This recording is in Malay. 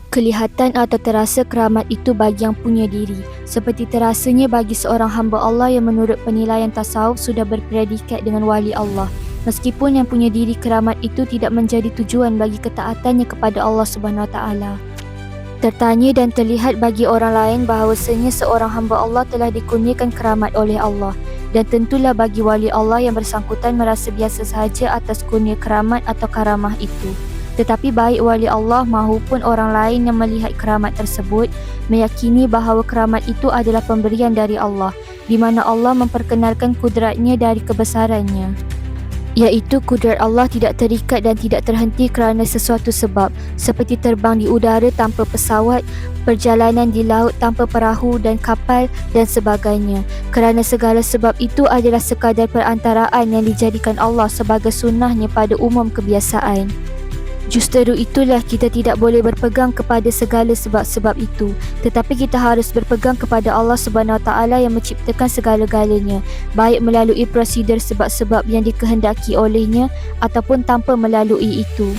Kelihatan atau terasa keramat itu bagi yang punya diri, seperti terasanya bagi seorang hamba Allah yang menurut penilaian tasawuf sudah berpredikat dengan wali Allah. Meskipun yang punya diri keramat itu tidak menjadi tujuan bagi ketaatannya kepada Allah Subhanahu Wa Taala. Tertanya dan terlihat bagi orang lain bahawasanya seorang hamba Allah telah dikurniakan keramat oleh Allah, dan tentulah bagi wali Allah yang bersangkutan merasa biasa sahaja atas kurnia keramat atau karamah itu. Tetapi baik wali Allah mahupun orang lain yang melihat keramat tersebut meyakini bahawa keramat itu adalah pemberian dari Allah, di mana Allah memperkenalkan kudratnya dari kebesarannya, iaitu kudrat Allah tidak terikat dan tidak terhenti kerana sesuatu sebab, seperti terbang di udara tanpa pesawat, perjalanan di laut tanpa perahu dan kapal dan sebagainya. Kerana segala sebab itu adalah sekadar perantaraan yang dijadikan Allah sebagai sunnahnya pada umum kebiasaan. Justeru itulah kita tidak boleh berpegang kepada segala sebab-sebab itu, tetapi kita harus berpegang kepada Allah Subhanahu Wa Taala yang menciptakan segala-galanya, baik melalui prosedur sebab-sebab yang dikehendaki olehnya ataupun tanpa melalui itu.